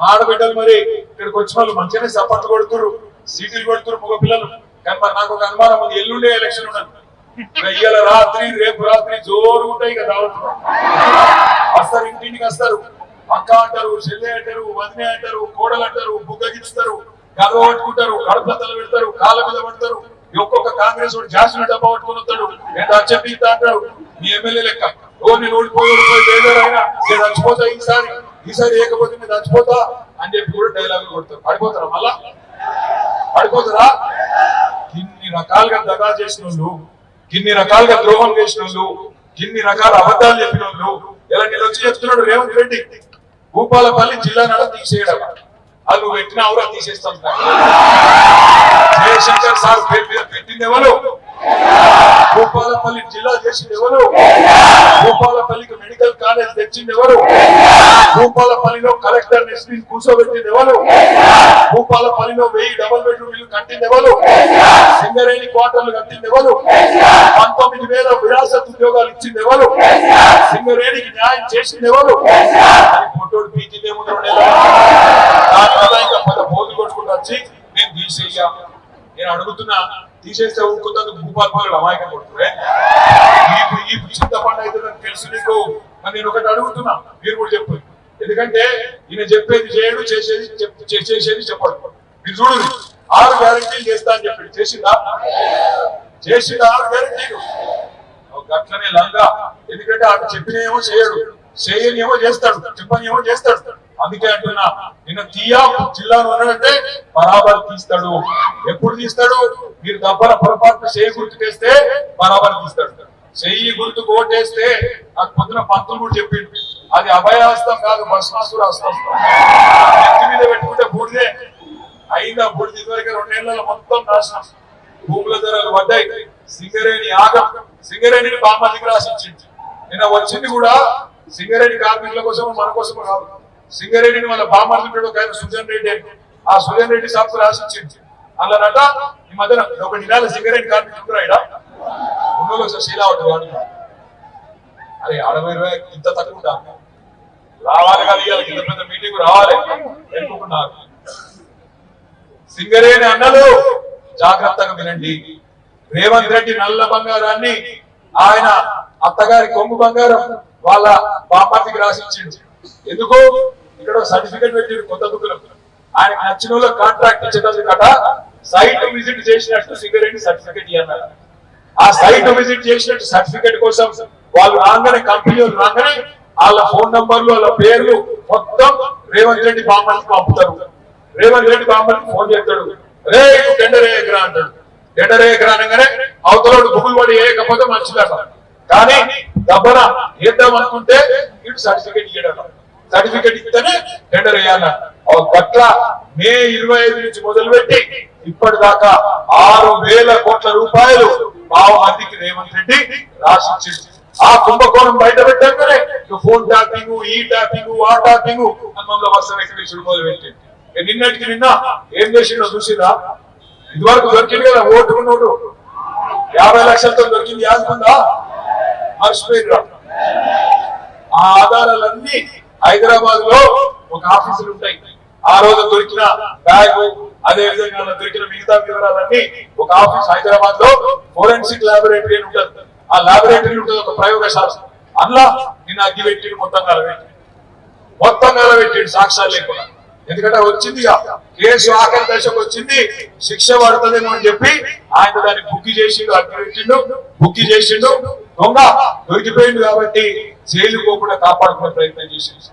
ఆడబిడ్డలు మరి ఇక్కడికి వచ్చిన వాళ్ళు మంచిగానే సపోర్ట్ కొడుతురు, సీట్లు కొడుతురు మగ పిల్లలు. కానీ మరి నాకు ఒక అనుమానం ఉంది, ఎల్లుండే ఎలక్షన్ ఉన్నది. ఇవాళ రాత్రి రేపు రాత్రి జోరు ఉంటాయి కదా, వస్తారు, ఇంటింటికి వస్తారు. అక్క అంటారు, చెల్లె అంటారు, వదిన అంటారు, కోడలు అంటారు, బుగ్గగిస్తారు, గదవ పట్టుకుంటారు, కడుపులతలు పెడతారు, కాళ్ళ మీద పడతారు. ఒక్కొక్క కాంగ్రెస్ వాడు జాసిన డబ్బా పట్టుకుని వస్తాడు, నేను చచ్చిపోతా అంటాడు. మీ ఎమ్మెల్యే లెక్క నేను ఓడిపోయి బేజారైనా నేను చచ్చిపోతా, ఈసారి ఏకపోతే నేను చచ్చిపోతా అని చెప్పి కూడా డైలాగులు కొడతారు. పడిపోతారా? మళ్ళా పడిపోతారా? ఇన్ని రకాలుగా దగా చేసిన వాళ్ళు, ఇన్ని రకాలుగా ద్రోహం చేసిన వాళ్ళు, ఇన్ని రకాల అబద్ధాలు చెప్పిన వాళ్ళు ఇలా నేను వచ్చి చెప్తున్నాడు రేవంత్ రెడ్డి, భూపాలపల్లి జిల్లా నడ తీసేయడం, అది నువ్వు పెట్టిన అవరా తీసేస్తాం. జయశంకర్ సార్ పేరు మీద పెట్టింది ఎవరు? భూపాలపల్లి జిల్లా చేసింది ఎవరు? భూపాలపల్లికి మెడికల్ కాలేజ్ తెచ్చింది ఎవరు? భూపాలపల్లిలో కలెక్టర్ ఎస్పీ కూర్చోబెట్టింది ఎవరు? భూపాలపల్లిలో 1000 డబుల్ బెడ్రూమ్ ఇల్లు కట్టింది ఎవరు? సింగరేణి క్వార్టర్లు కట్టింది ఎవరు? 19,000 విరాసత్ ఉద్యోగాలు ఇచ్చింది ఎవరు? సింగరేణికి న్యాయం చేసింది ఎవరు? ఫోటోలు పీకిందేమో ఇంకా పద బోధు కొట్టుకుంటూ వచ్చి నేను తీసేయ్యా, నేను అడుగుతున్నా, తీసేస్తే ఊరుకుందని భూపాలపల్లి అమాయకం కొడుతుండే ఈ చింతపండు అయితే తెలుసు నీకు. నేను ఒకటి అడుగుతున్నా, మీరు కూడా చెప్పు. ఎందుకంటే ఈయన చెప్పేది చేయడు, చేసేది చెప్పడు. మీరు చూడు, 6 గ్యారెంటీలు చేస్తా అని చెప్పి చేసిందా? 6 గ్యారెంటీలు గట్లనే లంగా. ఎందుకంటే అటు చెప్పినేమో చేయడు, చేయనియేమో చేస్తాడు, చెప్పనియేమో చేస్తాడు. అందుకే అంటున్నా, నిన్న తీయా జిల్లాలో ఉన్నాడంటే బరాబర్ తీస్తాడు. ఎప్పుడు తీస్తాడు? మీరు దబ్బర పొరపాటు చేయి గుర్తుకేస్తే బరాబర్ తీస్తాడు. చెయ్యి గుర్తుకు ఓటేస్తే నాకు పొద్దున పంతులు కూడా చెప్పిండు, అది అభయహస్తం కాదు, భస్మాసుర హస్తం. నెత్తి మీద పెట్టుకుంటే బూడిదే అయిందా? బూడిద ఇదివరకు 2 నెలల మొత్తం నాశనం, భూముల ధరలు పడ్డాయి. సింగరేణి ఆగం, సింగరేణిని బామ్మదికి రాసిచ్చింది. నిన్న వచ్చింది కూడా సింగరేణి కార్మికుల కోసం, మన కోసం కాదు. సింగరేణిని వాళ్ళ బామ్మర్దుడు ఒక ఆయన సుజన్ రెడ్డి, ఆ సుజన్ రెడ్డి సాకు రాసిచ్చింది. అల్లనట ఈ మధ్యన ఒక నిరాల సింగరేణి కార్మికులు ఇక్కడ ఉన్నోళ్ళు శీలా ఉంటుంది. అరే 60-20 ఇంత తక్కువ రావాలి కదా, ఇంత పెద్ద మీటింగ్ రావాలి అనుకుంటున్నారు. సింగరేణి అన్నలు జాగ్రత్తగా వినండి. రేవంత్ రెడ్డి నల్ల బంగారాన్ని ఆయన అత్తగారి కొంగు బంగారం వాళ్ళ బామ్మర్దికి రాసిచ్చింది. ఎందుకు? ఇక్కడ సర్టిఫికేట్ పెట్టిండు కొత్త దుక్కులకు. ఆయనకు నచ్చిన వాళ్ళ కాంట్రాక్ట్ ఇచ్చేది కట సైట్ విజిట్ చేసినట్టు సింగరేణి సర్టిఫికేట్ ఇవ్వాలి. ఆ సైట్ విజిట్ చేసినట్టు సర్టిఫికేట్ కోసం వాళ్ళు రాగానే, కంపెనీ వాళ్ళు రాగానే వాళ్ళ ఫోన్ నంబర్లు, వాళ్ళ పేర్లు మొత్తం రేవంత్ రెడ్డి బామ్మర్దికి పంపుతారు. రేవంత్ రెడ్డి బామ్మర్దికి ఫోన్ చేస్తాడు, రే టెండర్ వేయకరా అంటాడు. టెండర్ వేయకరా అనగానే అవతలోడు గుగులు పడి వేయకపోతే మంచిదట. కానీ దబ్బన వేద్దాం అనుకుంటే ఇటు సర్టిఫికేట్ ఇవ్వడం, సర్టిఫికేట్ ఇస్తేనే టెండర్ వేయాల. గట్ల మే 25 నుంచి మొదలుపెట్టి ఇప్పటిదాకా 6,000 కోట్ల రూపాయలు మందికి రేవంత్ రెడ్డి రాసిచ్చింది. ఆ కుంభకోణం బయట పెట్టాకనే ఫోన్ ట్యాపింగ్, ఈ ట్యాపింగ్, ఆ ట్యాపింగ్ మమ్మల్ని వర్షం ఎక్కడ మొదలుపెట్టింది. నిన్నటికి నిన్న ఏం చేసిండో చూసిరా? ఇదివరకు దొరికింది కదా ఓటుకు నోటు 50 లక్షలతో దొరికింది, యాదుకుందా? మర్చిపోయిరా? ఆ ఆధారాలన్నీ హైదరాబాద్ లో ఒక ఆఫీసులు ఉంటాయి. ఆ రోజు దొరికిన బ్యాగ్, అదే విధంగా దొరికిన మిగతా వివరాలన్నీ ఒక ఆఫీస్ హైదరాబాద్ లో ఫోరెన్సిక్ ల్యాబొరేటరీ అని ఉంటుంది. ఆ ల్యాబొరేటరీ ఉంటుంది, ఒక ప్రయోగశాల. అందులో నిన్న అగ్గి పెట్టిండు, మొత్తం కాలబెట్టిండు సాక్ష్యాలు లేకుండా. ఎందుకంటే వచ్చింది కేసు ఆఖరి దశకు వచ్చింది, శిక్ష పడుతుందేమో అని చెప్పి ఆయన దాన్ని బుక్కి చేసిండు, అగ్గి పెట్టిండు, బుక్కి చేసిండు. దొంగ దొరికిపోయిండు కాబట్టి జైలు పోకుండా కాపాడుకునే ప్రయత్నం చేసిండు.